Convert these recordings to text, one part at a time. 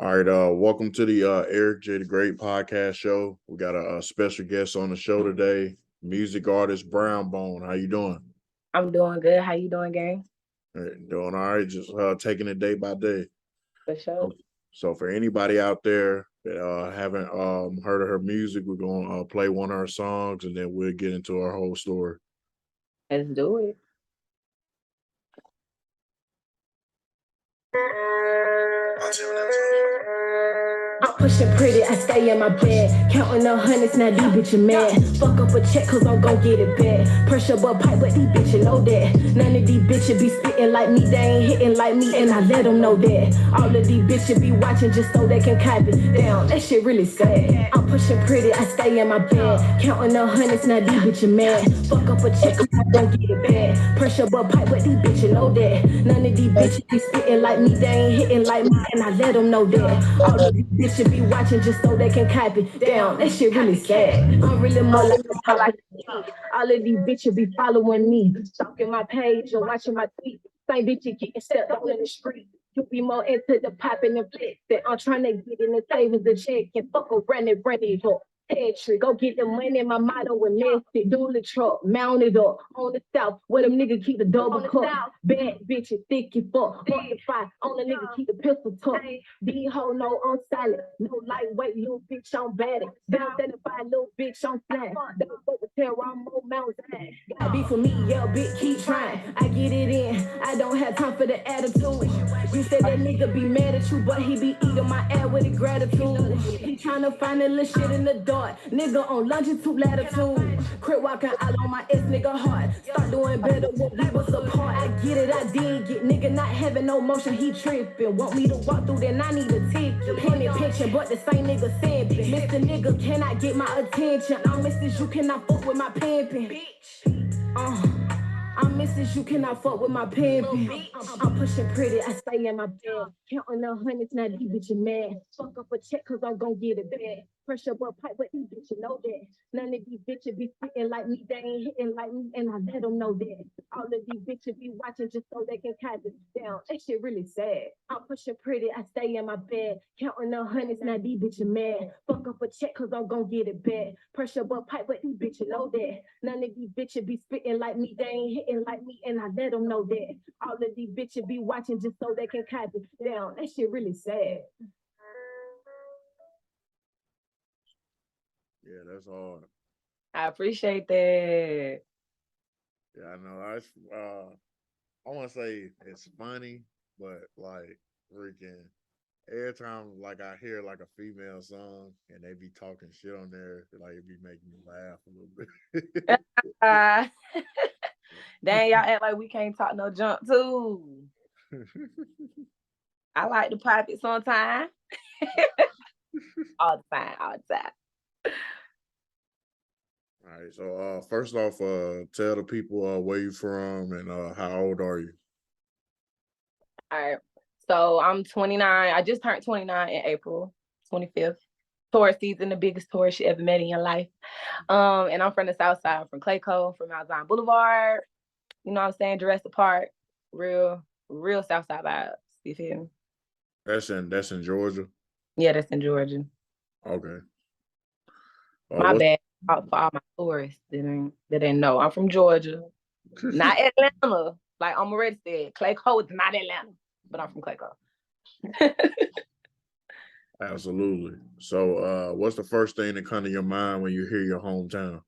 All right, welcome to the Eric J. the Great podcast show. We got a special guest on the show today, music artist Brownbone. How you doing? I'm doing good. How you doing, gang? Doing all right, just taking it day by day. For sure. So for anybody out there that haven't heard of her music, we're going to play one of her songs, and then we'll get into our whole story. Let's do it. I'm pushing pretty, I stay in my bed. Counting the hundreds, now these bitches mad. Fuck up a check, cause I'm gon' get it back. Pressure but pipe, but these bitches know that. None of these bitches be spitting like me, they ain't hitting like me, and I let them know that. All of these bitches be watching just so they can copy. Damn, that shit really sad. I'm pushing pretty, I stay in my bed. Counting the hundreds, now these bitches mad. Fuck up a check, cause I'm gon' get it back. Pressure but pipe, but these bitches know that. None of these bitches be spitting like me, they ain't hitting like me, and I let them know that. All of these bitches should be watching just so they can copy. Damn, that shit really sad. I'm really more like all of these bitches be following me, stalking my page and watching my tweets. Same bitches getting stepped on in the street. You be more into the popping and flex that I'm trying to get in the savings and check and fuck around and run it up. Head trick, go get the money, my motto with Messi, dual the truck, mounted up on the south, where them niggas keep the double cup. Bad bitches, thick as fuck, the fight, on the nigga keep the pistol tucked. D ho no on silent, no lightweight, little bitch on bad. Down 75, little bitch on flat. Don't fuck with terror, I'm more mountains. Gotta be for me, yeah, bitch, keep trying. I get it in, I don't have time for the attitude. You said that nigga be mad at you, but he be eating my ass with his gratitude. He tryna find a little shit in the dark. Nigga on longitude latitude. Quit walking out on my ex nigga heart. Start doing better when we was apart. I get it, I did get nigga not having no motion. He tripping. Want me to walk through, then I need a ticket. Penny pinching, but the same nigga simping. Mr. Nigga cannot get my attention. I'm Mrs. You cannot fuck with my pimpin'. I'm Mrs. You cannot fuck with my pimpin'. I'm pushing pretty, I stay in my bed. Counting the hundreds, now these bitches mad. Fuck up a check, cause I'm gon' get it back. Pressure but pipe, but these bitches know that. None of these bitches be spitting like me, they ain't hitting like me, and I let them know that. All of these bitches be watching just so they can cut it down. That shit really sad. I'm pushing pretty, I stay in my bed. Counting the hundreds, now these bitches mad. Fuck up a check, cause I'm gon' get it back. Pressure but pipe, but these bitches know that. None of these bitches be spitting like me, they ain't hitting like me, and I let them know that. All of these bitches be watching just so they can cut it down. That shit really sad. Yeah, that's hard. I appreciate that. Yeah, I know. I want to say it's funny, but like freaking every time like I hear like a female song and they be talking shit on there, like it be making me laugh a little bit. Uh, dang, y'all act like we can't talk no junk too. I like to pop it sometime. All the time, all the time. All right, so first off, tell the people where you from and how old are you? All right. So I'm 29. I just turned 29 in April 25th. Taurus season, the biggest Taurus you ever met in your life. And I'm from the South Side, from Clayco, from Mount Zion Boulevard. You know what I'm saying? Jurassic Park. Real South Side vibes. You feel me? That's in Georgia. Yeah, that's in Georgia. Okay. My What? bad for all my tourists that didn't know. I'm from Georgia, not Atlanta. Like I'm already said, Clayco is not Atlanta, but I'm from Clayco. Absolutely. So, what's the first thing that come to your mind when you hear your hometown?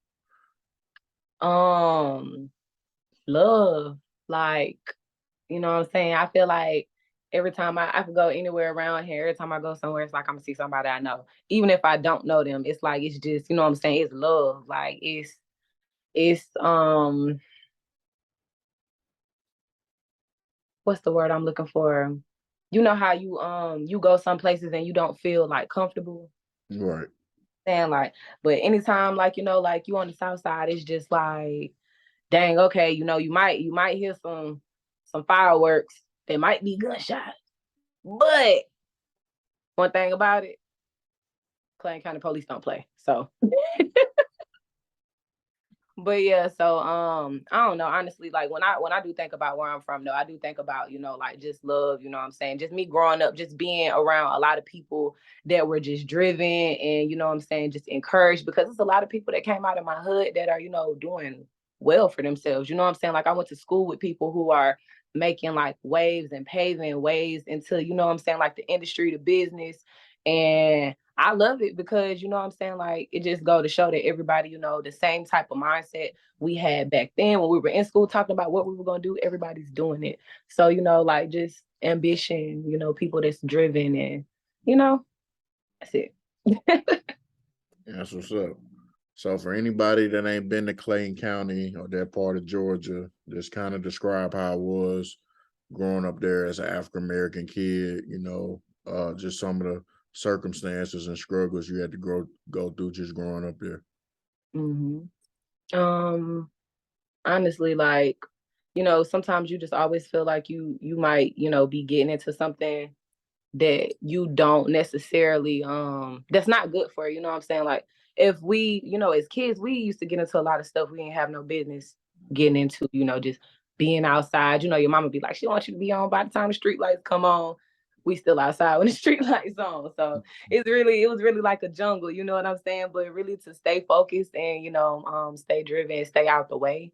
Love. Like, you know what I'm saying? I feel like every time I could go anywhere around here, every time I go somewhere, it's like I'm gonna see somebody I know. Even if I don't know them, it's like it's just, you know what I'm saying? It's love. Like it's what's the word I'm looking for? You know how you go some places and you don't feel like comfortable. Right. Saying like, but anytime like like you on the south side, it's just like, dang, okay, you might hear some fireworks. There might be gunshots. But one thing about it, Clayton County police don't play. So But yeah, so I don't know. Honestly, like when I do think about where I'm from, though, I do think about, like just love, you know what I'm saying? Just me growing up, just being around a lot of people that were just driven and you know what I'm saying, just encouraged because there's a lot of people that came out of my hood that are, doing well for themselves. You know what I'm saying? Like I went to school with people who are making like waves and paving ways into, you know what I'm saying, like the industry, the business. And I love it because, you know what I'm saying, like it just go to show that everybody, the same type of mindset we had back then when we were in school talking about what we were going to do, everybody's doing it. So, like just ambition, people that's driven and, that's it. That's what's up. So for anybody that ain't been to Clayton County or that part of Georgia, just kind of describe how it was growing up there as an African American kid, just some of the circumstances and struggles you had to go through just growing up there. Honestly, like, sometimes you just always feel like you might, be getting into something that you don't necessarily that's not good for you. You know what I'm saying? Like if we, as kids, we used to get into a lot of stuff we didn't have no business getting into, just being outside. Your mama be like, she wants you to be on by the time the street lights come on. We still outside when the street lights on. So it was really like a jungle, you know what I'm saying? But really to stay focused and, stay driven, stay out the way.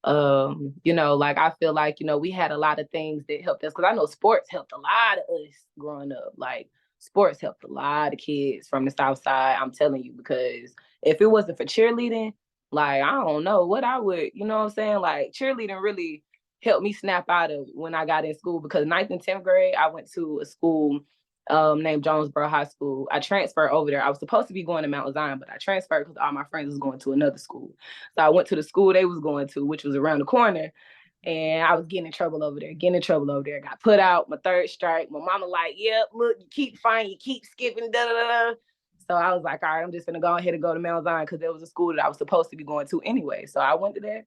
Like I feel like, we had a lot of things that helped us because I know sports helped a lot of us growing up. Like sports helped a lot of kids from the South Side. I'm telling you, because if it wasn't for cheerleading, like I don't know what I would, you know what I'm saying? Like cheerleading really helped me snap out of when I got in school because 9th and 10th grade, I went to a school named Jonesboro High School. I transferred over there. I was supposed to be going to Mount Zion, but I transferred because all my friends was going to another school. So I went to the school they was going to, which was around the corner. And I was getting in trouble over there. Got put out, my third strike. My mama like, yep, look, you keep fighting, you keep skipping, da da da. So I was like, all right, I'm just gonna go ahead and go to Mount Zion because there was a school that I was supposed to be going to anyway. So I went to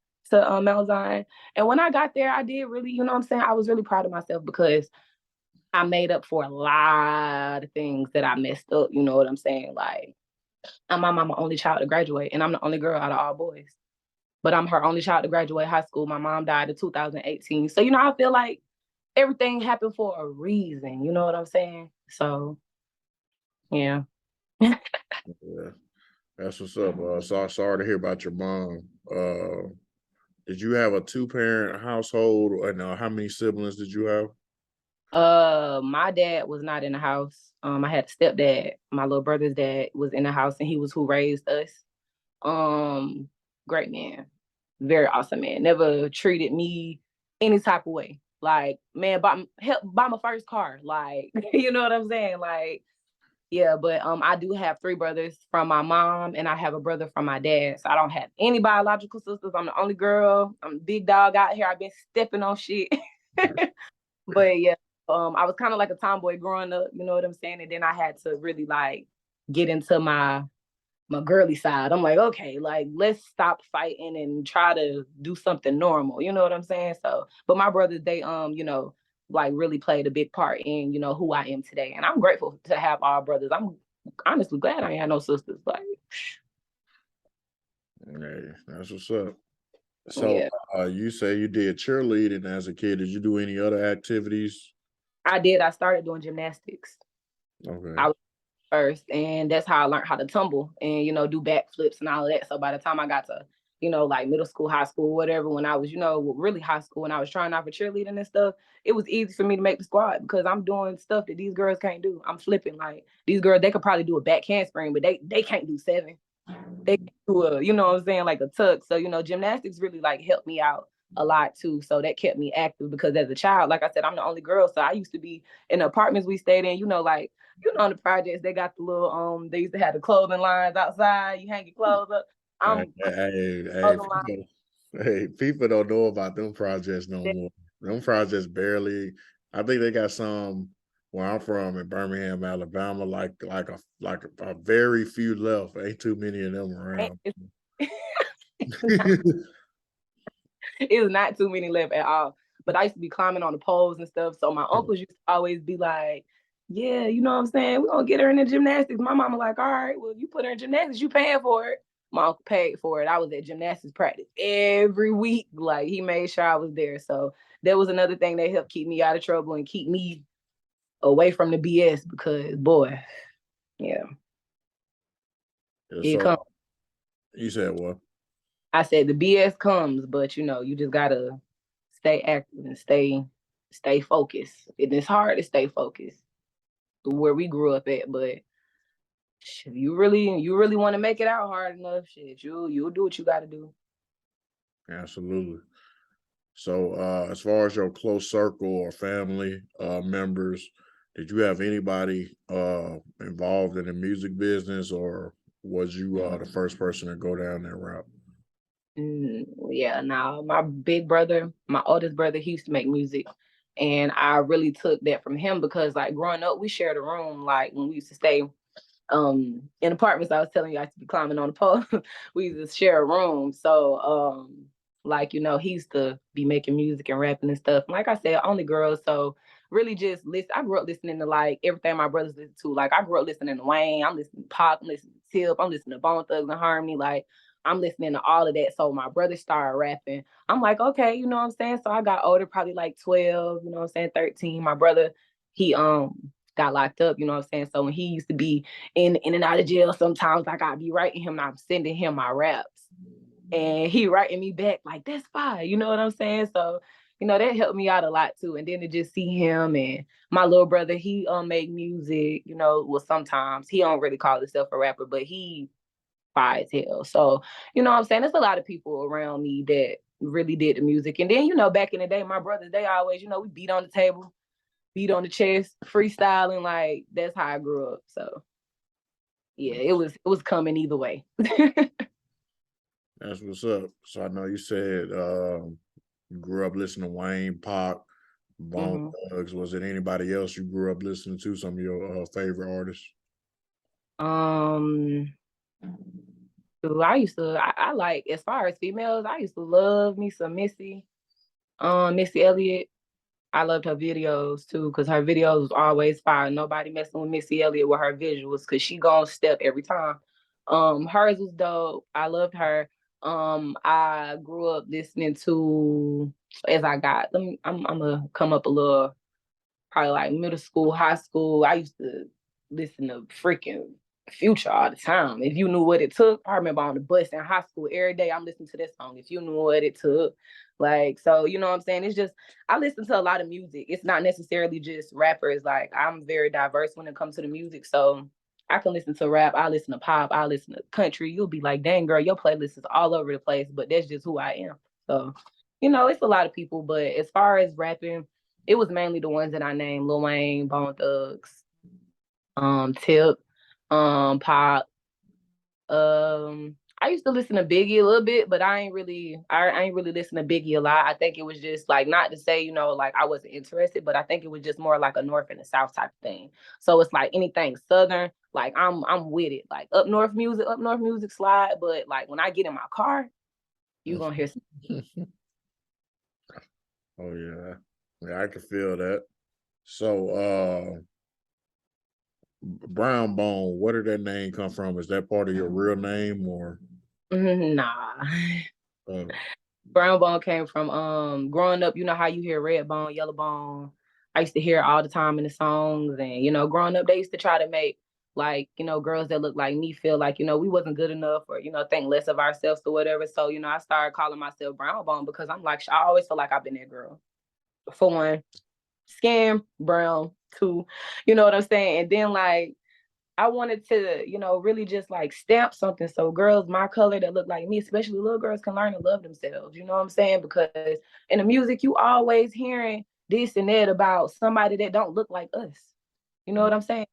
Mount Zion. And when I got there, I did really, you know what I'm saying? I was really proud of myself because I made up for a lot of things that I messed up. You know what I'm saying? Like, I'm my only child to graduate, and I'm the only girl out of all boys. But I'm her only child to graduate high school. My mom died in 2018. So, I feel like everything happened for a reason. You know what I'm saying? So, yeah. Yeah, that's what's up. Sorry to hear about your mom. Did you have a 2-parent household, and how many siblings did you have? My dad was not in the house. I had a stepdad. My little brother's dad was in the house, and he was who raised us. Great man, very awesome man. Never treated me any type of way. Like, man, helped buy my first car. Like, you know what I'm saying? Like, yeah, but I do have 3 brothers from my mom, and I have a brother from my dad. So I don't have any biological sisters. I'm the only girl. I'm the big dog out here. I've been stepping on shit. But yeah, I was kind of like a tomboy growing up, you know what I'm saying? And then I had to really like get into my girly side. I'm like, okay, like let's stop fighting and try to do something normal. You know what I'm saying? So, but my brothers, they like really played a big part in, who I am today. And I'm grateful to have all brothers. I'm honestly glad I ain't had no sisters. Like, hey, that's what's up. So yeah. You say you did cheerleading as a kid. Did you do any other activities? I did. I started doing gymnastics. Okay. I was first, and that's how I learned how to tumble and do backflips and all of that. So by the time I got to like middle school, high school, whatever, when I was really high school and I was trying out for cheerleading and stuff, it was easy for me to make the squad because I'm doing stuff that these girls can't do. I'm flipping. Like these girls, they could probably do a back handspring, but they can't do 7. They can do a, you know what I'm saying, like a tuck. So gymnastics really like helped me out a lot too. So that kept me active because as a child, like I said, I'm the only girl. So I used to be in the apartments we stayed in, like, on the projects, they got the little, they used to have the clothing lines outside. You hang your clothes up. People don't know about them projects no more. Them projects barely. I think they got some where I'm from in Birmingham, Alabama. Like a very few left. Ain't too many of them around. It was not too many left at all. But I used to be climbing on the poles and stuff. So my uncles used to always be like, yeah, you know what I'm saying? We're going to get her into gymnastics. My mama like, all right, well, you put her in gymnastics, you paying for it. My uncle paid for it. I was at gymnastics practice every week. Like, he made sure I was there. So that was another thing that helped keep me out of trouble and keep me away from the BS because, boy, yeah. It So comes. you said what? I said the BS comes, but you just gotta stay active and stay focused. It's hard to stay focused where we grew up at, but if you really want to make it out hard enough, shit, you'll do what you gotta do. Absolutely. So as far as your close circle or family members, did you have anybody involved in the music business, or was you the first person to go down that route? Yeah, now my big brother, my oldest brother, he used to make music. And I really took that from him because, like, growing up, we shared a room. Like, when we used to stay in apartments, I was telling you I used to be climbing on the pole. We used to share a room. So like, he used to be making music and rapping and stuff. Like I said, only girls. So really just listen. I grew up listening to like everything my brothers listened to. Like, I grew up listening to Wayne, I'm listening to Pop, I'm listening to Tip, I'm listening to Bone Thugs and Harmony. Like, I'm listening to all of that. So my brother started rapping. I'm like, okay, you know what I'm saying? So I got older, probably like 12, 13. My brother, he got locked up, you know what I'm saying? So when he used to be in and out of jail, sometimes like I'd be writing him and I'm sending him my raps. And he writing me back like, that's fine, you know what I'm saying? So, that helped me out a lot too. And then to just see him and my little brother, he make music, well, sometimes he don't really call himself a rapper, but he fire as hell. So, you know what I'm saying? There's a lot of people around me that really did the music. And then, back in the day, my brothers, they always, we beat on the table, beat on the chest, freestyling. Like, that's how I grew up. So yeah, it was coming either way. That's what's up. So I know you said you grew up listening to Wayne, Pop, Bone Thugs. Was it anybody else you grew up listening to? Some of your favorite artists? I like, as far as females, I used to love me some Missy Elliott. I loved her videos too, because her videos was always fire. Nobody messing with Missy Elliott with her visuals, because she gonna step every time. Hers was dope. I loved her. I grew up listening to, as I got, I'm gonna come up a little, probably like middle school, high school. I used to listen to freaking Future all the time. If you knew what it took, I remember on the bus in high school every day I'm listening to this song. If you knew what it took, like, so you know what I'm saying. It's just, I listen to a lot of music. It's not necessarily just rappers. Like, I'm very diverse when it comes to the music. So I can listen to rap. I listen to pop. I listen to country. You'll be like, dang girl, your playlist is all over the place. But that's just who I am. So it's a lot of people. But as far as rapping, it was mainly the ones that I named: Lil Wayne, Bone Thugs, Tip, Pop. I used to listen to Biggie a little bit, but I ain't really listen to Biggie a lot. I think it was just like, not to say, like I wasn't interested, but I think it was just more like a North and a South type thing. So it's like anything Southern, like I'm with it. Like up north music slide, but like when I get in my car, you gonna hear some. Oh yeah. Yeah, I can feel that. So Brownbone, where did that name come from? Is that part of your real name, or Nah. Brownbone came from growing up, you know how you hear red bone, yellow bone. I used to hear it all the time in the songs. And growing up, they used to try to make, like, girls that look like me feel like, we wasn't good enough, or, think less of ourselves or whatever. So, I started calling myself Brownbone because I'm like, I always feel like I've been that girl. For one, skin brown. Two, you know what I'm saying? And then, like, I wanted to, really just like stamp something so girls my color that look like me, especially little girls, can learn to love themselves. You know what I'm saying? Because in the music, you always hearing this and that about somebody that don't look like us. You know what I'm saying?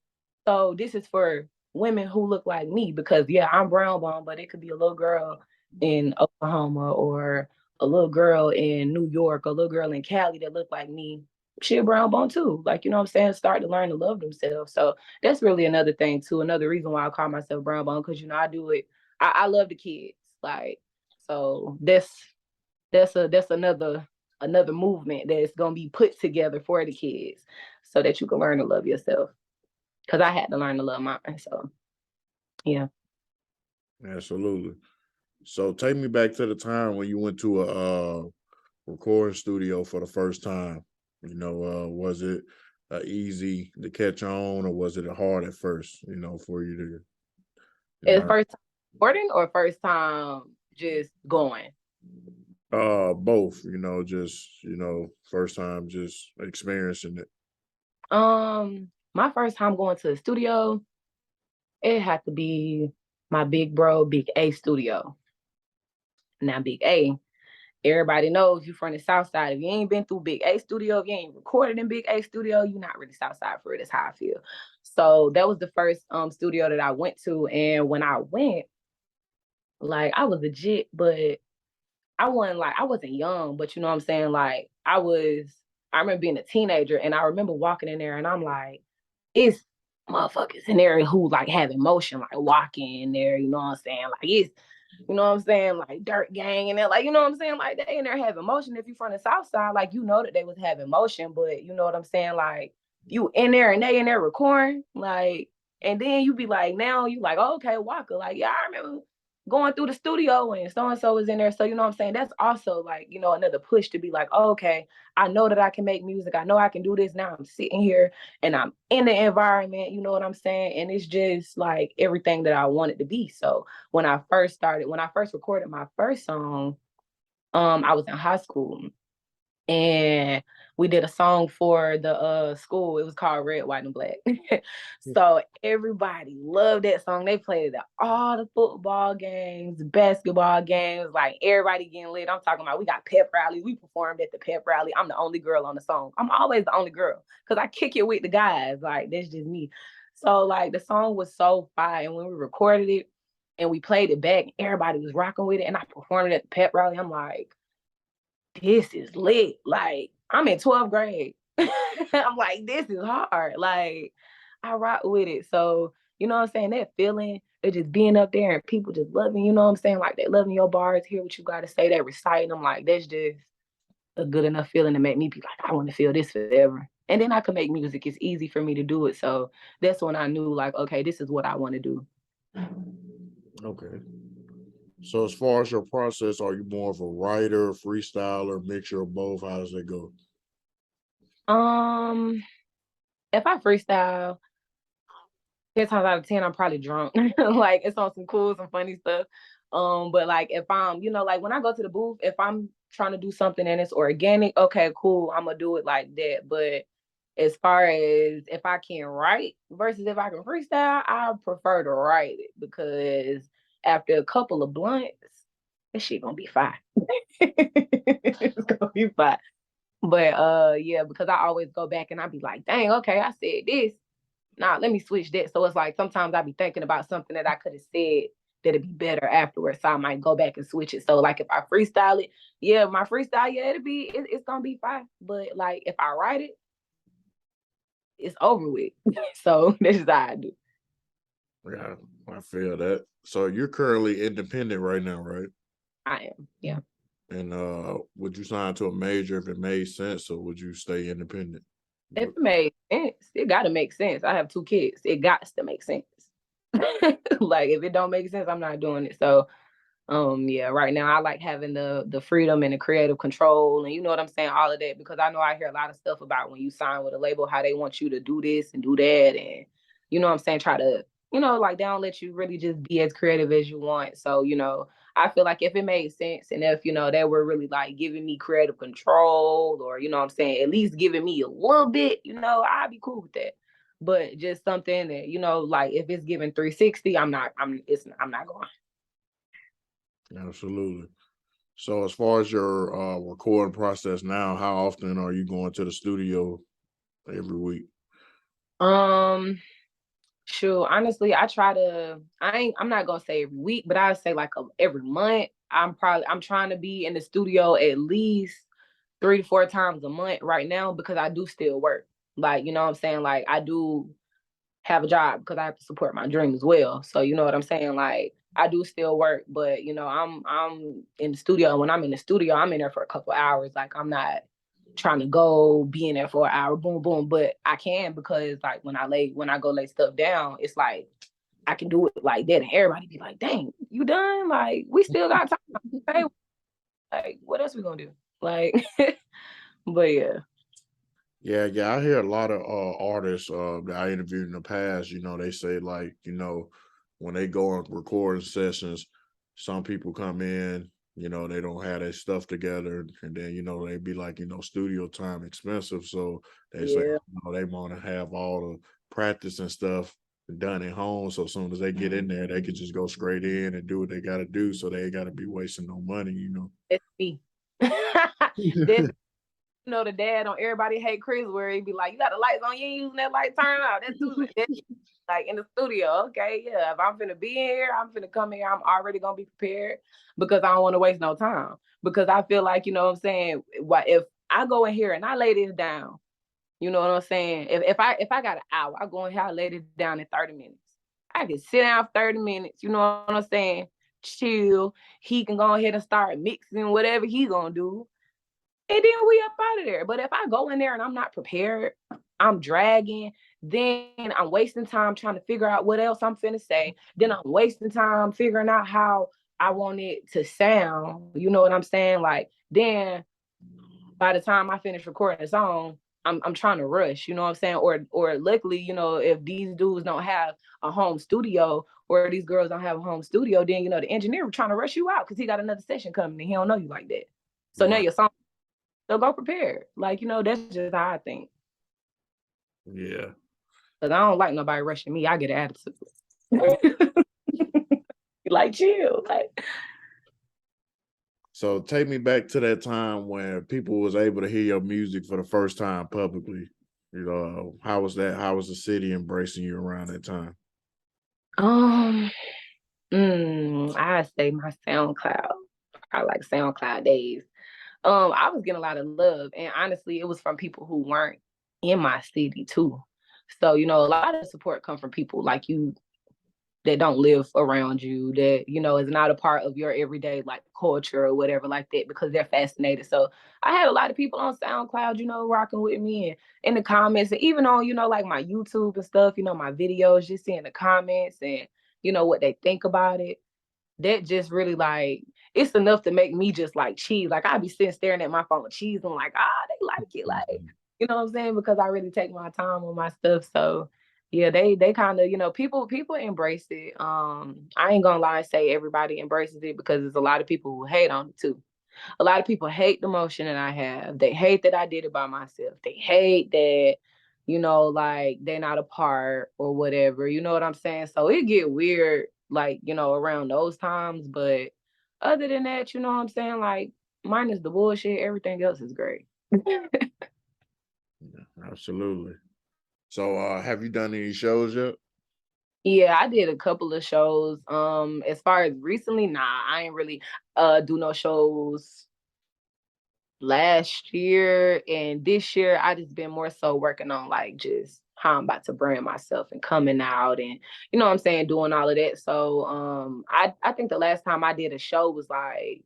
So this is for women who look like me, because yeah, I'm brown bone, but it could be a little girl in Oklahoma, or a little girl in New York, or a little girl in Cali that look like me. She a brown bone too. Like, you know what I'm saying? Start to learn to love themselves. So that's really another thing too. Another reason why I call myself brown bone, because I do it. I love the kids. Like, so that's another movement that's gonna be put together for the kids, so that you can learn to love yourself. Because I had to learn to love mine. So yeah. Absolutely. So take me back to the time when you went to a recording studio for the first time. Was it easy to catch on, or was it hard at first? For you to It's learn. first time recording or first time just going? Both. Just first time just experiencing it. My first time going to the studio, it had to be my big bro, Big A studio. Now, Big A, everybody knows you from the South Side. If you ain't been through Big A studio, if you ain't recorded in Big A studio, you're not really South Side for it. That's how I feel. So that was the first studio that I went to, and when I went, like I was legit, but I wasn't young, but you know what I'm saying? Like I remember being a teenager and I remember walking in there and I'm like, it's motherfuckers in there who like have emotion, like walking in there, you know what I'm saying? Like it's, you know what I'm saying? Like Dirt Gang and they're like, you know what I'm saying? Like they in there have emotion. If you from the South Side, like you know that they was having emotion, but you know what I'm saying? Like you in there and they in there recording, like, and then you be like, now you like, oh, okay, Walker, like, yeah, I remember going through the studio and so was in there. So, you know what I'm saying? That's also like, you know, another push to be like, oh, okay, I know that I can make music. I know I can do this. Now I'm sitting here and I'm in the environment, you know what I'm saying? And it's just like everything that I wanted to be. So when I first recorded my first song, I was in high school and we did a song for the school. It was called Red, White, and Black. So everybody loved that song. They played it at all the football games, basketball games, like everybody getting lit. I'm talking about we got pep rallies. We performed at the pep rally. I'm the only girl on the song. I'm always the only girl because I kick it with the guys. Like that's just me. So like the song was so fire. And when we recorded it and we played it back, everybody was rocking with it. And I performed it at the pep rally. I'm like, this is lit. Like, I'm in 12th grade. I'm like, this is hard. Like, I rock with it. So, you know what I'm saying? That feeling of just being up there and people just loving, you know what I'm saying? Like, they loving your bars, hear what you got to say, they reciting them. Like, that's just a good enough feeling to make me be like, I want to feel this forever. And then I can make music. It's easy for me to do it. So that's when I knew, like, okay, this is what I want to do. Okay. So as far as your process, are you more of a writer, freestyler, mixture of both? How does it go? If I freestyle, 10 times out of 10, I'm probably drunk. Like it's on some cool, some funny stuff. But like if I'm, you know, like when I go to the booth, if I'm trying to do something and it's organic, okay, cool, I'm gonna do it like that. But as far as if I can write versus if I can freestyle, I prefer to write it because after a couple of blunts, this shit gonna be fine. It's gonna be fine. But yeah, because I always go back and I be like, dang, okay, I said this. Nah, let me switch that. So it's like sometimes I be thinking about something that I could have said that'd be better afterwards. So I might go back and switch it. So like if I freestyle it, yeah, my freestyle, yeah, it's gonna be fine. But like if I write it, it's over with. So this is how I do. Yeah, I feel that. So you're currently independent right now, right? I am, yeah. And would you sign to a major if it made sense, or would you stay independent? If it made sense, it gotta make sense. I have 2 kids. It got to make sense. Like if it don't make sense, I'm not doing it. So yeah, right now I like having the freedom and the creative control and you know what I'm saying, all of that because I know I hear a lot of stuff about when you sign with a label how they want you to do this and do that and you know what I'm saying, try to, you know, like they don't let you really just be as creative as you want. So, you know, I feel like if it made sense and if, you know, they were really like giving me creative control or, you know what I'm saying, at least giving me a little bit, you know, I'd be cool with that. But just something that, you know, like if it's given 360, I'm not going. Absolutely. So as far as your recording process now, how often are you going to the studio every week? Um, Sure. Honestly, I'm not gonna say every week, but I say like every month. I'm trying to be in the studio at least 3 to 4 times a month right now because I do still work. Like, you know what I'm saying? Like I do have a job because I have to support my dream as well. So you know what I'm saying? Like I do still work, but you know, I'm in the studio. When I'm in the studio, I'm in there for a couple hours. Like I'm not trying to go be in there for an hour, boom, boom. But I can because like when I go lay stuff down, it's like I can do it like that, and everybody be like, "Dang, you done? Like, we still got time. Hey, like, what else we gonna do?" Like, but yeah. Yeah, I hear a lot of artists that I interviewed in the past, they say like, when they go on recording sessions, some people come in, they don't have their stuff together, and then, they be like, studio time expensive. So they say, Yeah. they want to have all the practice and stuff done at home. So as soon as they get in there, they could just go straight in and do what they got to do. So they ain't got to be wasting no money. It's me. This, the dad on Everybody Hate Chris, where he be like, "You got the lights on, you ain't using that light, turn out." That's like in the studio. Okay, yeah. If I'm finna be in here, I'm finna come here. I'm already gonna be prepared because I don't want to waste no time. Because I feel like, what I'm saying, if I go in here and I lay this down, you know what I'm saying? If I got an hour, I go in here, I lay it down in 30 minutes. I can sit down for 30 minutes, you know what I'm saying? Chill. He can go ahead and start mixing whatever he gonna do. And then we up out of there. But if I go in there and I'm not prepared, I'm dragging, then I'm wasting time trying to figure out what else I'm finna say. Then I'm wasting time figuring out how I want it to sound. You know what I'm saying? Like, then by the time I finish recording the song, I'm trying to rush, you know what I'm saying? Or luckily, if these dudes don't have a home studio or these girls don't have a home studio, then the engineer trying to rush you out because he got another session coming and he don't know you like that. So now your song, so go prepared. Like, that's just how I think. Yeah. Because I don't like nobody rushing me. I get an attitude. Like, chill. Like, so take me back to that time when people was able to hear your music for the first time publicly. How was that? How was the city embracing you around that time? I say my SoundCloud. I like SoundCloud days. I was getting a lot of love, and honestly, it was from people who weren't in my city too. So, a lot of support come from people like you that don't live around you, that, is not a part of your everyday like culture or whatever like that, because they're fascinated. So I had a lot of people on SoundCloud, rocking with me and in the comments, and even on, like my YouTube and stuff, my videos, just seeing the comments and, what they think about it. That just really like, it's enough to make me just like cheese. Like I'd be sitting staring at my phone cheese and like, they like it. Like, you know what I'm saying? Because I really take my time on my stuff. So yeah, they kind of, people embrace it. I ain't gonna lie and say everybody embraces it, because there's a lot of people who hate on it too. A lot of people hate the motion that I have. They hate that I did it by myself. They hate that, like they're not a part or whatever. You know what I'm saying? So it get weird, like, around those times. But other than that, you know what I'm saying? Like, minus the bullshit, everything else is great. Absolutely. So have you done any shows yet? Yeah, I did a couple of shows. As far as recently, nah, I ain't really do no shows last year, and this year I just been more so working on like just how I'm about to brand myself and coming out and, you know what I'm saying, doing all of that. So I think the last time I did a show was like,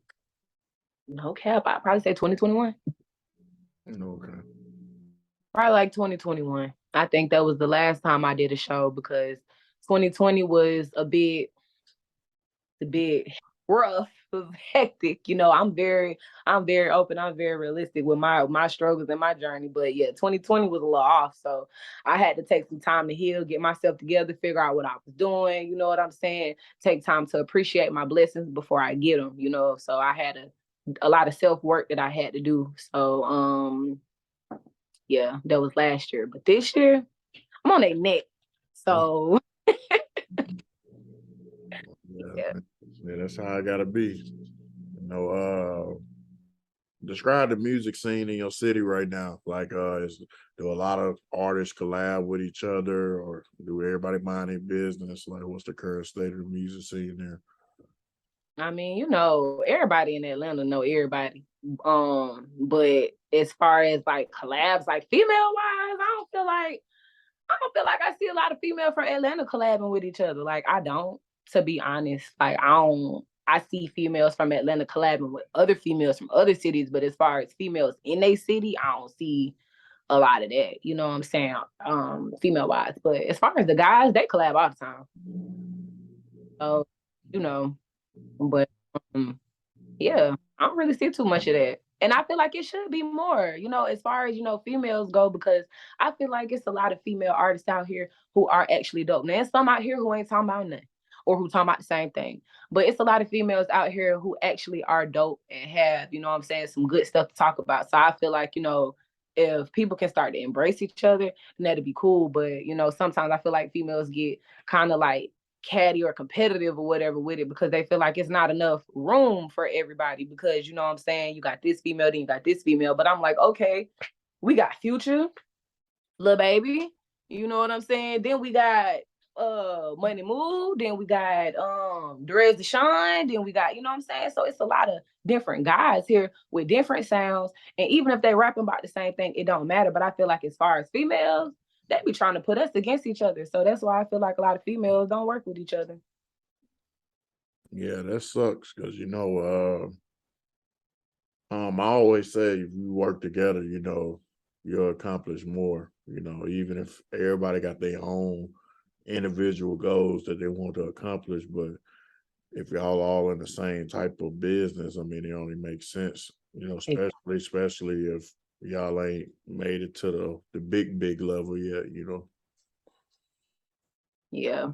no cap, I'd probably say 2021. Okay. Probably like 2021. I think that was the last time I did a show, because 2020 was a bit rough. It was hectic. I'm very open. I'm very realistic with my struggles and my journey. But yeah, 2020 was a little off. So I had to take some time to heal, get myself together, figure out what I was doing. You know what I'm saying? Take time to appreciate my blessings before I get them, So I had a lot of self-work that I had to do. So yeah, that was last year. But this year, I'm on their neck. So yeah, that's how I gotta be. Describe the music scene in your city right now. Like, do a lot of artists collab with each other, or do everybody mind their business? Like, what's the current state of the music scene there? I mean, everybody in Atlanta know everybody. But as far as like collabs, like female wise, I don't feel like I see a lot of female from Atlanta collabing with each other. Like, I don't, to be honest. Like, I see females from Atlanta collabing with other females from other cities, but as far as females in a city, I don't see a lot of that. You know what I'm saying? Female wise. But as far as the guys, they collab all the time. So, but yeah, I don't really see too much of that. And I feel like it should be more, as far as, females go, because I feel like it's a lot of female artists out here who are actually dope. Now, there's some out here who ain't talking about nothing or who talking about the same thing. But it's a lot of females out here who actually are dope and have, some good stuff to talk about. So I feel like, if people can start to embrace each other, then that'd be cool. But, sometimes I feel like females get kind of like catty or competitive or whatever with it because they feel like it's not enough room for everybody because you got this female, then you got this female. But I'm like, okay, we got Future, Lil Baby, you know what I'm saying? Then we got Money Move, then we got Derez Deshawn, then we got, you know what I'm saying? So it's a lot of different guys here with different sounds. And even if they rapping about the same thing, it don't matter. But I feel like as far as females, they be trying to put us against each other. So that's why I feel like a lot of females don't work with each other. Yeah, that sucks because I always say if you work together, you'll accomplish more. Even if everybody got their own individual goals that they want to accomplish, but if y'all all in the same type of business, I mean, it only makes sense. Especially if y'all ain't made it to the big level yet. Yeah.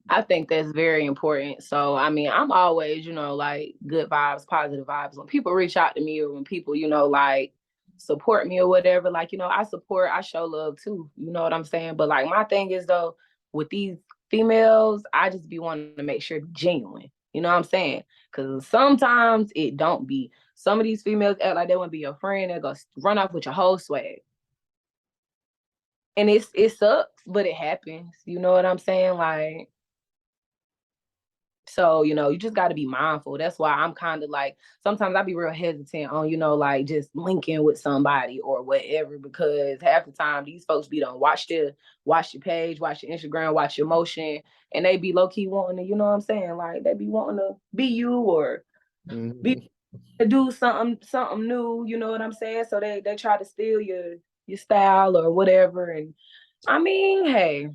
I think that's very important. So, I mean, I'm always, like good vibes, positive vibes. When people reach out to me or when people, like support me or whatever, like, I show love too. You know what I'm saying? But like my thing is though, with these females, I just be wanting to make sure it's genuine. You know what I'm saying? Because sometimes it don't be. Some of these females act like they want to be your friend. They're going to run off with your whole swag. And it sucks, but it happens. You know what I'm saying? Like, so, you just got to be mindful. That's why I'm kind of like, sometimes I be real hesitant on, like just linking with somebody or whatever, because half the time these folks be done watch your page, watch your Instagram, watch your motion, and they be low key wanting to, you know what I'm saying? Like they be wanting to be you or be to do something new, you know what I'm saying? So they try to steal your style or whatever. And I mean, hey,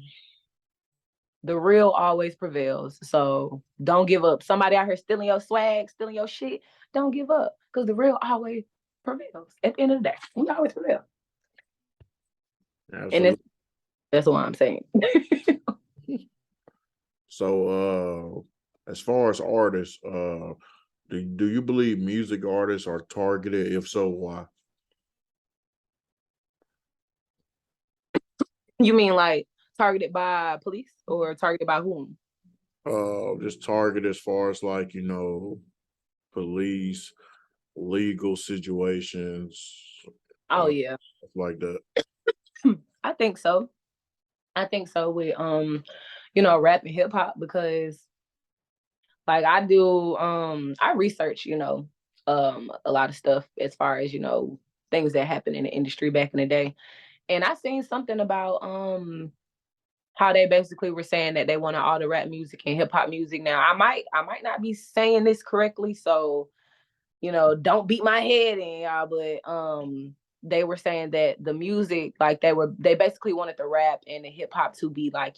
the real always prevails. So don't give up. Somebody out here stealing your swag, stealing your shit, don't give up. Because the real always prevails. At the end of the day, we always prevail. Absolutely. And that's what I'm saying. So as far as artists, do you believe music artists are targeted? If so, why? You mean like targeted by police or targeted by whom? Just target as far as like, police, legal situations. Oh yeah. Stuff like that. I think so. I think so with rap and hip hop, because like I do I research, a lot of stuff as far as, things that happen in the industry back in the day. And I seen something about how they basically were saying that they wanted all the rap music and hip hop music. Now I might not be saying this correctly, so don't beat my head in, y'all, but they were saying that the music, like they basically wanted the rap and the hip hop to be like,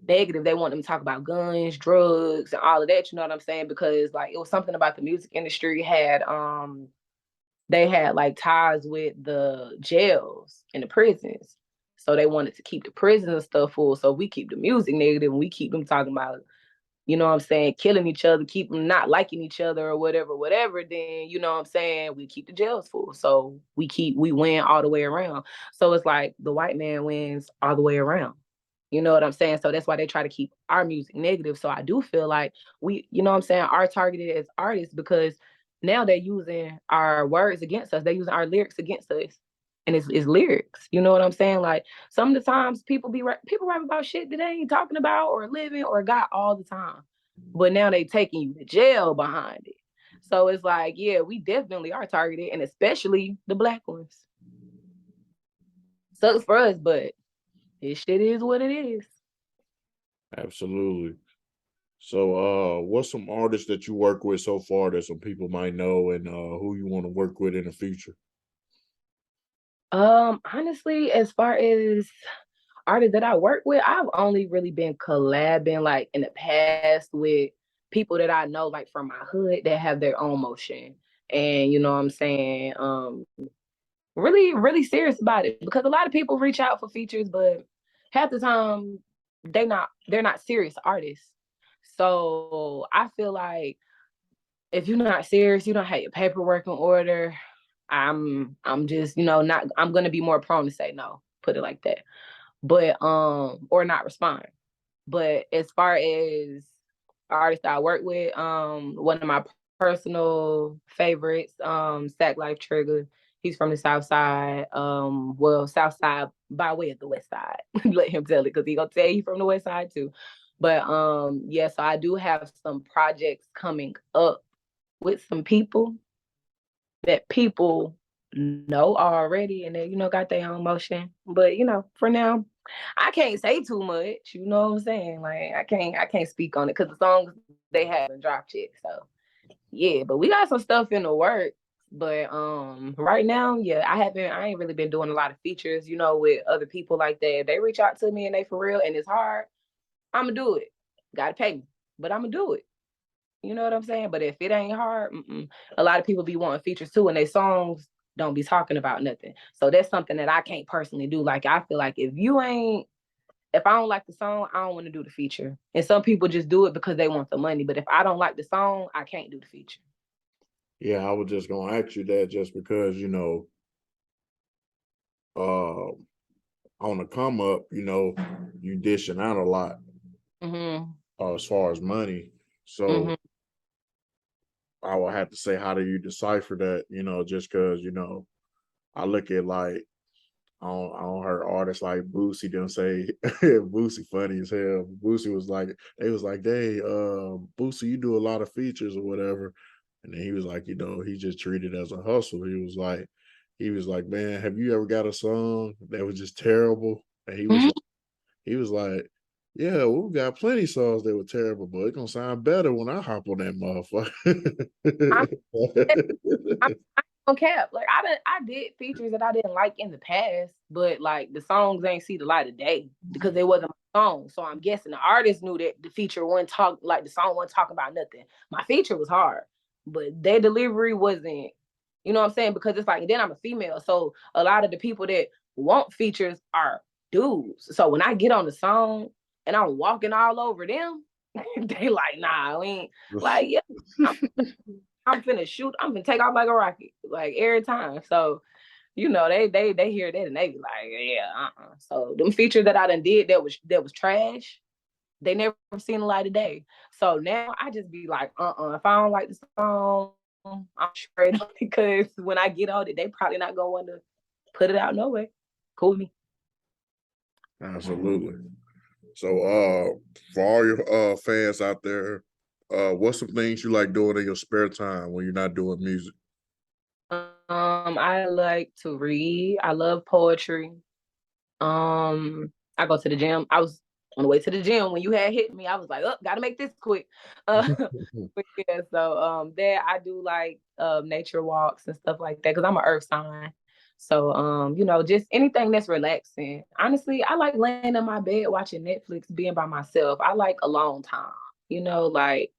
negative. They want them to talk about guns, drugs, and all of that, you know what I'm saying? Because like it was something about the music industry had they had like ties with the jails and the prisons. So they wanted to keep the prisons and stuff full. So we keep the music negative and we keep them talking about, you know what I'm saying, killing each other, keep them not liking each other or whatever, then, you know what I'm saying, we keep the jails full. So we win all the way around. So it's like the white man wins all the way around. You know what I'm saying? So that's why they try to keep our music negative. So I do feel like we, you know what I'm saying, are targeted as artists because now they're using our words against us. They're using our lyrics against us. And it's lyrics. You know what I'm saying? Like some of the times people rap about shit that they ain't talking about or living or got all the time. But now they taking you to jail behind it. So it's like, yeah, we definitely are targeted, and especially the Black ones. Sucks for us, but this shit is what it is. Absolutely. So what's some artists that you work with so far that some people might know, and who you want to work with in the future? Honestly, as far as artists that I work with, I've only really been collabing like in the past with people that I know like from my hood that have their own motion. And you know what I'm saying? Really, really serious about it because a lot of people reach out for features, but half the time they're not serious artists. So I feel like if you're not serious, you don't have your paperwork in order. I'm just, not I'm gonna be more prone to say no, put it like that. But or not respond. But as far as artists I work with, one of my personal favorites, Sack Life Trigger. He's from the South Side. Well, South Side by way of the West Side. Let him tell it because he gonna tell you from the West Side too. But yeah, so I do have some projects coming up with some people that people know already and they, got their own motion. But for now, I can't say too much. You know what I'm saying? Like I can't speak on it because the songs they haven't dropped yet. So yeah, but we got some stuff in the works. But right now, yeah, I ain't really been doing a lot of features, with other people like that. If they reach out to me and they for real and it's hard, I'ma do it. Gotta pay me, but I'ma do it. You know what I'm saying? But if it ain't hard, a lot of people be wanting features too, and their songs don't be talking about nothing. So that's something that I can't personally do. Like I feel like if I don't like the song, I don't want to do the feature. And some people just do it because they want the money. But if I don't like the song, I can't do the feature. Yeah, I was just gonna ask you that just because, on the come up, you dishing out a lot as far as money. So I would have to say, how do you decipher that? Just because, I look at like I don't heard artists like Boosie them say Boosie funny as hell. Boosie was like, they was like, hey, Boosie, you do a lot of features or whatever. And then he was like, he just treated it as a hustle. He was like, man, have you ever got a song that was just terrible? And he was like, yeah, we got plenty of songs that were terrible, but it's gonna sound better when I hop on that motherfucker. I'm on cap. Like I did features that I didn't like in the past, but like the songs ain't see the light of day because they wasn't my song. So I'm guessing the artist knew that the feature wasn't the song wasn't talking about nothing. My feature was hard, but their delivery wasn't, you know what I'm saying? Because it's like, and then I'm a female. So a lot of the people that want features are dudes. So when I get on the song and I'm walking all over them, they like, nah, we ain't like, yeah. I'm finna shoot. I'm finna take off like a rocket, like every time. So, they hear that and they be like, yeah, So them features that I done did that was trash, they never seen the light of day. So now I just be like, if I don't like the song, I'm straight up because when I get on it, they probably not gonna want to put it out no way. Cool with me. Absolutely. So for all your fans out there, what's some things you like doing in your spare time when you're not doing music? I like to read. I love poetry. I go to the gym. I was on the way to the gym when you had hit me. I was like, oh, gotta make this quick. But yeah, so there I do like nature walks and stuff like that because I'm an earth sign. So just anything that's relaxing. Honestly, I like laying in my bed watching Netflix, being by myself. I like alone time. Like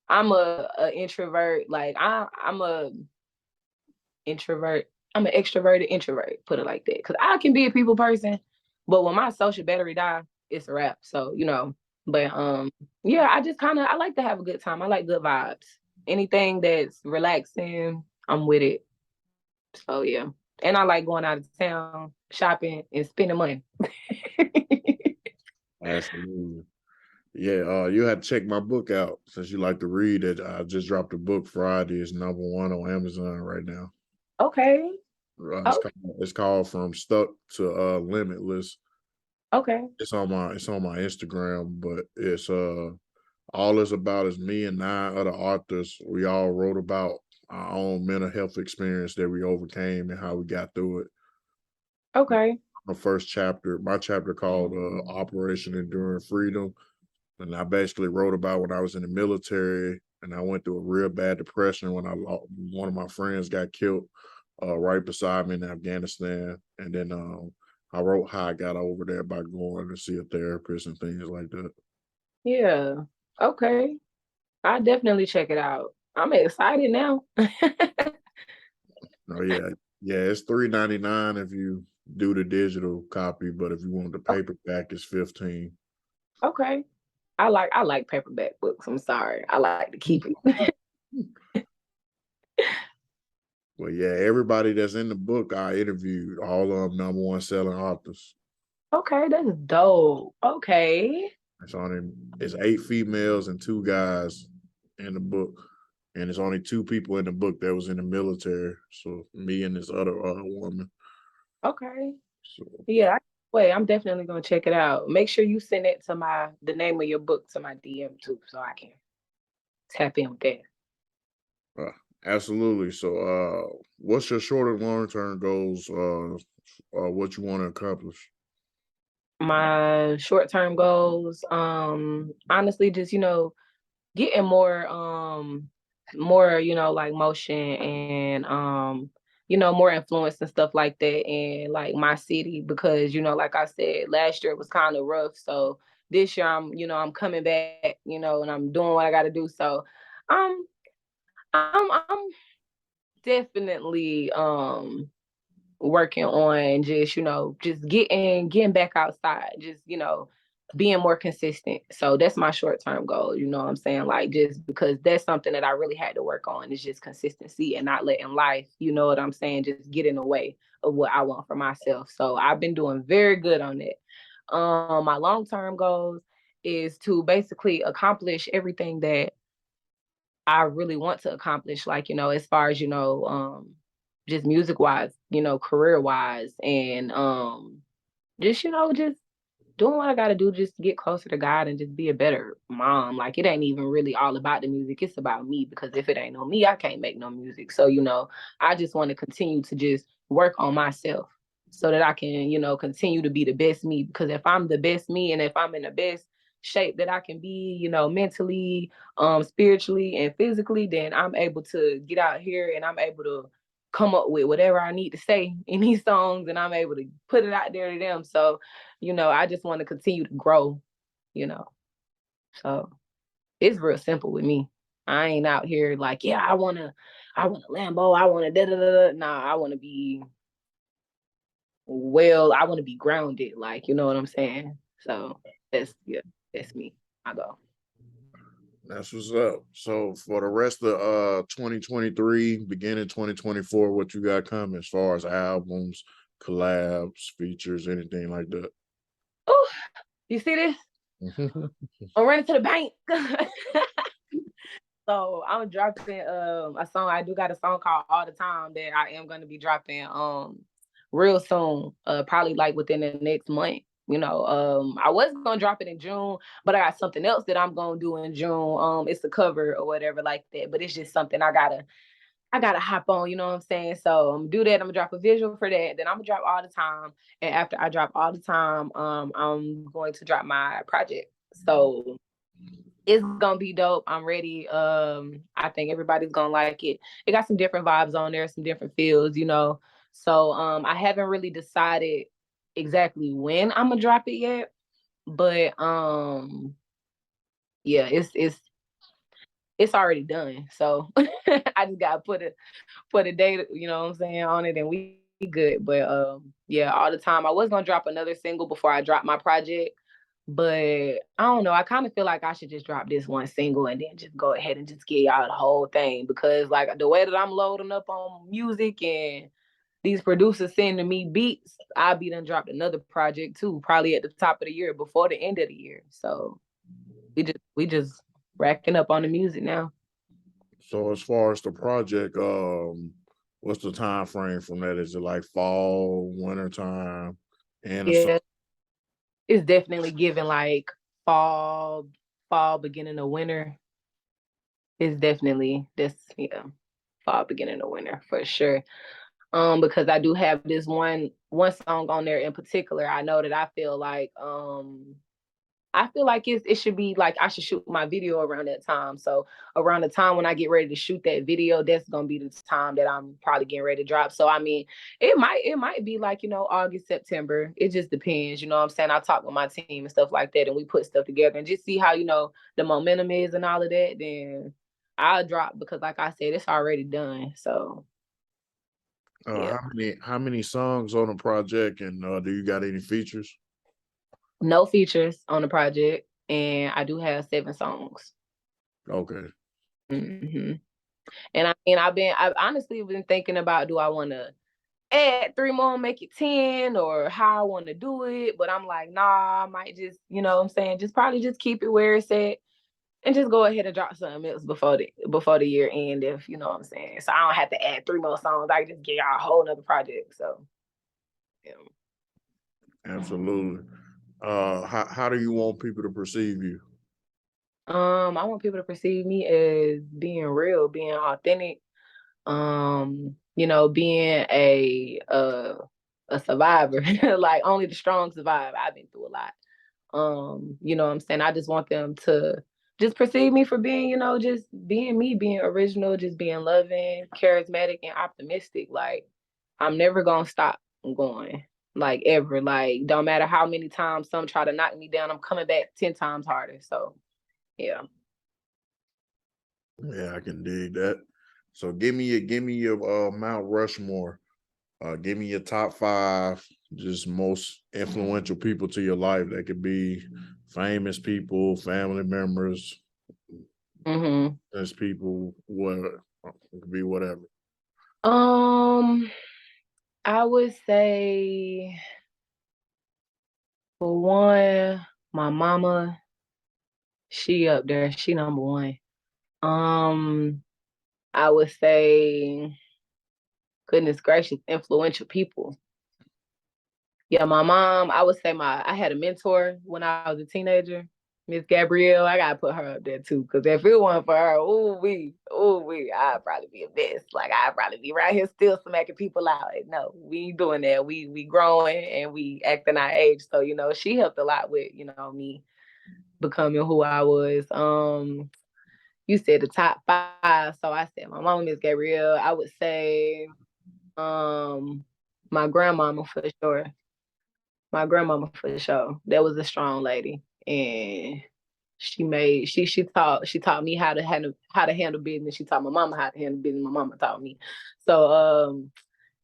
I'm a introvert. Like I'm a introvert. I'm an extroverted introvert, put it like that. Because I can be a people person, but when my social battery die, it's a wrap. So, but yeah, I like to have a good time. I like good vibes. Anything that's relaxing, I'm with it. So yeah. And I like going out of town, shopping, and spending money. Absolutely. Yeah, you had to check my book out since you like to read it. I just dropped a book Friday. It's #1 on Amazon right now. Okay. It's called From Stuck to Limitless. Okay. It's on my Instagram, but it's all it's about is me and 9 other authors. We all wrote about our own mental health experience that we overcame and how we got through it. Okay. My chapter called Operation Enduring Freedom. And I basically wrote about when I was in the military and I went through a real bad depression when one of my friends got killed right beside me in Afghanistan. And then I wrote how I got over there by going to see a therapist and things like that. Yeah. Okay. I definitely check it out. I'm excited now. Oh yeah, yeah. It's $3.99 if you do the digital copy, but if you want the paperback, it's $15. Okay. I like paperback books. I'm sorry. I like to keep it. Well, yeah, everybody that's in the book I interviewed, all of them #1 selling authors. Okay, that's dope. Okay. It's 8 females and 2 guys in the book, and it's only 2 people in the book that was in the military. So me and this other woman. Okay. So Yeah. Wait, I'm definitely gonna check it out. Make sure you send it to the name of your book to my DM too, so I can tap in with that. uh, absolutely. So what's your short and long term goals? What you want to accomplish? My short term goals, honestly, just getting more, like motion and more influence and stuff like that in like my city because like I said, last year it was kind of rough. So this year I'm coming back, and I'm doing what I gotta do. So um I'm definitely working on just getting back outside, just being more consistent. So that's my short-term goal, you know what I'm saying? Like, just because that's something that I really had to work on, is just consistency and not letting life, you know what I'm saying, just get in the way of what I want for myself. So I've been doing very good on it. My long-term goals is to basically accomplish everything that I really want to accomplish, like, as far as, just music wise, career wise, and just, just doing what I gotta do just to get closer to God and just be a better mom. Like, it ain't even really all about the music. It's about me, because if it ain't on me, I can't make no music. So, I just want to continue to just work on myself so that I can, continue to be the best me. Because if I'm the best me and if I'm in the best shape that I can be, mentally, spiritually and physically, then I'm able to get out here and I'm able to come up with whatever I need to say in these songs, and I'm able to put it out there to them. So, I just want to continue to grow, you know. So it's real simple with me. I ain't out here like, yeah, I want a Lambo, I want a da da da. Nah, I want to be grounded, like, you know what I'm saying? So that's me. I go. That's what's up. So for the rest of 2023, beginning 2024, what you got coming as far as albums, collabs, features, anything like that? Oh, you see this? I'm running to the bank. So I'm dropping a song. I do got a song called All the Time that I am gonna be dropping real soon. Probably like within the next month. I was gonna drop it in June, but I got something else that I'm gonna do in June. It's a cover or whatever like that. But it's just something I gotta hop on, you know what I'm saying? So I'm do that. I'm gonna drop a visual for that. Then I'm gonna drop All the Time. And after I drop All the Time, I'm going to drop my project. So it's gonna be dope. I'm ready. I think everybody's gonna like it. It got some different vibes on there, some different feels, So I haven't really decided exactly when I'm gonna drop it yet. But yeah, it's already done. So I just gotta put a date, you know what I'm saying, on it, and we good. But yeah, All the Time. I was gonna drop another single before I drop my project, but I don't know. I kind of feel like I should just drop this one single and then just go ahead and just get y'all the whole thing, because like the way that I'm loading up on music and these producers sending me beats, I'll be done dropped another project too, probably at the top of the year, before the end of the year. So we just racking up on the music now. So as far as the project, what's the time frame from that? Is it like fall, winter time, and a Yeah, it's definitely giving like fall, beginning of winter. It's definitely this, yeah, fall, beginning of winter for sure. Because I do have this one song on there in particular. I know that I feel like I feel like it should be like I should shoot my video around that time. So around the time when I get ready to shoot that video, that's gonna be the time that I'm probably getting ready to drop. So I mean, it might be like, August, September. It just depends. You know what I'm saying? I talk with my team and stuff like that, and we put stuff together and just see how, the momentum is and all of that. Then I'll drop because like I said, it's already done. So yeah. How many songs on the project, and do you got any features? No features on the project, and I do have 7 songs. Okay. hmm And I've honestly been thinking about, do I want to add 3 more, make it 10, or how I want to do it? But I'm like, nah, I might just, what I'm saying, just probably just keep it where it's at, and just go ahead and drop something else before the year end, if you know what I'm saying. So I don't have to add 3 more songs. I can just get y'all a whole nother project. So yeah. Absolutely. How do you want people to perceive you? I want people to perceive me as being real, being authentic, being a survivor. Like only the strong survive. I've been through a lot. You know what I'm saying? I just want them to just perceive me for being, just being me, being original, just being loving, charismatic, and optimistic. Like I'm never gonna stop going. Like ever. Like don't matter how many times some try to knock me down, I'm coming back 10 times harder. So yeah. Yeah, I can dig that. So give me your Mount Rushmore. Give me your top 5 just most influential people to your life. That could be famous people, family members, Mm-hmm. as people, what it could be whatever. Um, I would say for one, my mama, she up there, she number one. Um, I would say, goodness gracious, influential people. Yeah, my mom, I would say I had a mentor when I was a teenager, Miss Gabrielle. I gotta put her up there too, because if it wasn't for her, I'd probably be a mess. Like I'd probably be right here still smacking people out. No, we ain't doing that. We growing and we acting our age. So, she helped a lot with, me becoming who I was. You said the top 5. So I said my mom, Miss Gabrielle. I would say my grandmama for sure. My grandmama for sure. That was a strong lady, and she taught me how to handle business. She taught my mama how to handle business. My mama taught me. So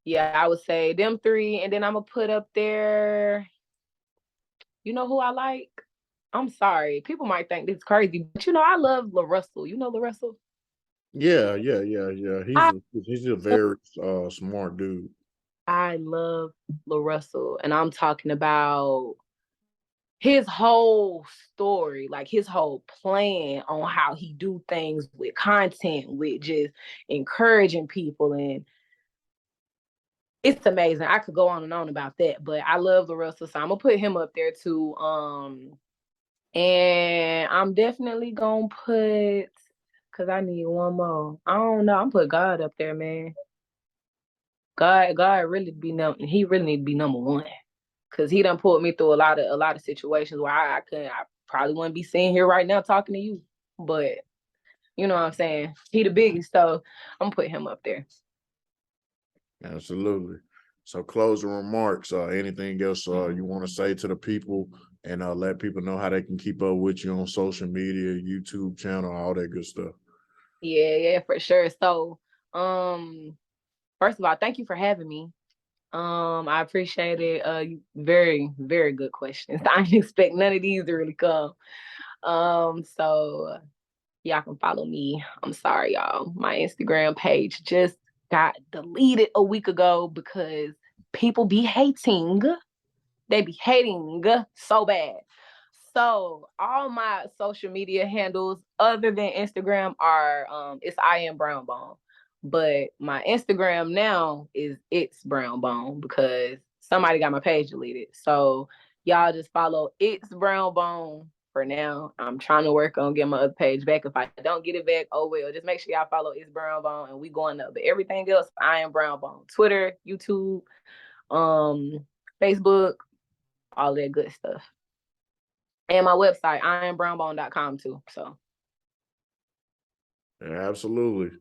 yeah, I would say them 3, and then I'm gonna put up there. You know who I like? I'm sorry, people might think this is crazy, but I love La Russell. You know La Russell? Yeah, yeah, yeah, yeah. I He's a very smart dude. I love La Russell, and I'm talking about his whole story, like his whole plan on how he do things with content, with just encouraging people, and it's amazing. I could go on and on about that, but I love the Russell, so I'm gonna put him up there too. And I'm definitely gonna put, because I need one more. I don't know. I'm put God up there, man. God really he really need to be number one. Cause he done pulled me through a lot of situations where I probably wouldn't be sitting here right now talking to you. But you know what I'm saying? He the biggest, so I'm gonna put him up there. Absolutely. So closing remarks, anything else you want to say to the people, and let people know how they can keep up with you on social media, YouTube channel, all that good stuff. Yeah, for sure. So first of all, thank you for having me. I appreciate it. Very, very good questions. I didn't expect none of these to really come. So y'all can follow me. I'm sorry, y'all. My Instagram page just got deleted a week ago because people be hating. They be hating so bad. So all my social media handles other than Instagram are it's I am Brownbone. But my Instagram now is it's Brownbone because somebody got my page deleted. So y'all just follow it's Brownbone for now. I'm trying to work on getting my other page back. If I don't get it back, oh well. Just make sure y'all follow it's Brownbone and we going up. But everything else, I am Brownbone. Twitter, YouTube, Facebook, all that good stuff. And my website, IamBrownbone.com too. So Yeah, absolutely.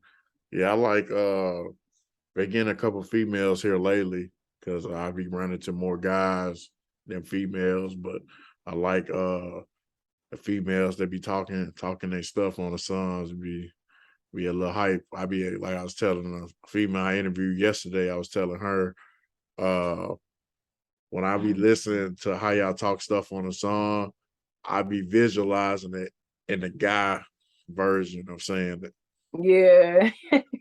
Yeah, I like been getting a couple females here lately because I be running to more guys than females, but I like the females that be talking their stuff on the songs, be a little hype. I be like I was telling a female I interviewed yesterday, I was telling her when I be listening to how y'all talk stuff on a song, I be visualizing it in the guy version of saying that yeah.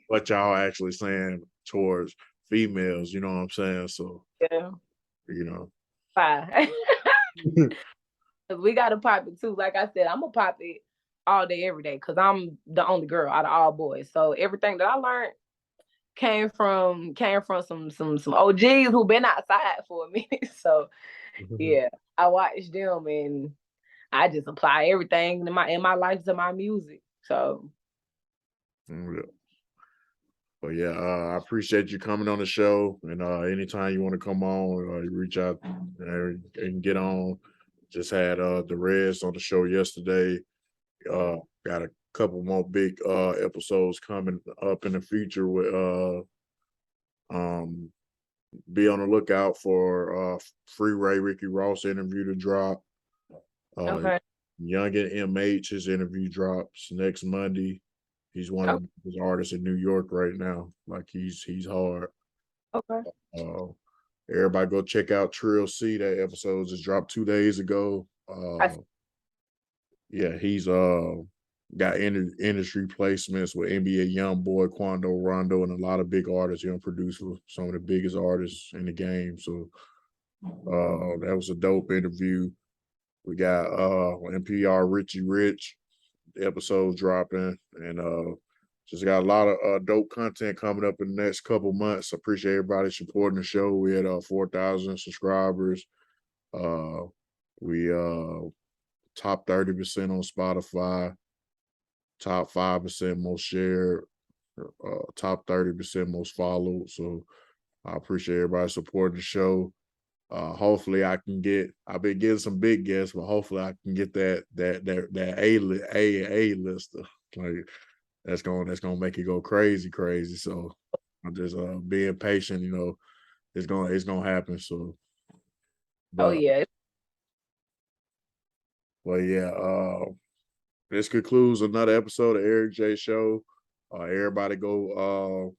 what y'all actually saying towards females, you know what I'm saying? So, Yeah. you know. Bye. We gotta pop it too. Like I said, I'm gonna pop it all day, every day, because I'm the only girl out of all boys. So everything that I learned came from some OGs who been outside for a minute. So yeah, I watched them and I just apply everything in my life to my music. So Yeah. But yeah, I appreciate you coming on the show. And anytime you want to come on, you reach out and get on. Just had the Reds on the show yesterday. Got a couple more big episodes coming up in the future with be on the lookout for Free Ray Ricky Ross interview to drop. okay. Young and MH, his interview drops next Monday. He's one of his artists in New York right now. Like he's hard. Okay. Everybody go check out Trill C. That episode just dropped 2 days ago. Yeah, he's got industry placements with NBA YoungBoy, Quando Rondo, and a lot of big artists. Produced with some of the biggest artists in the game. So that was a dope interview. We got NPR Richie Rich episodes dropping, and just got a lot of dope content coming up in the next couple months. Appreciate everybody supporting the show. We had 4,000 subscribers. We top 30% on Spotify, top 5% most shared, top 30% most followed. So I appreciate everybody supporting the show. Hopefully I've been getting some big guests, but hopefully I can get that A lister. Like that's gonna make it go crazy. So I'm just being patient, it's gonna happen. So but yeah. well yeah, this concludes another episode of Eric J Show. Everybody go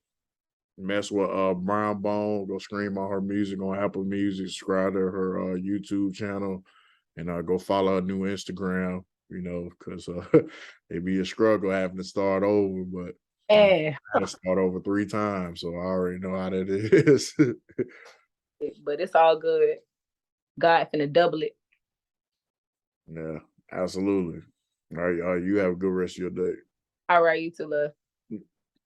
mess with Brownbone, go stream all her music on Apple Music, subscribe to her YouTube channel, and go follow her new Instagram, because it'd be a struggle having to start over, but I had to start over 3 times, so I already know how that is. But it's all good. God finna double it. Yeah, absolutely. All right, you have a good rest of your day. All right, you too, love.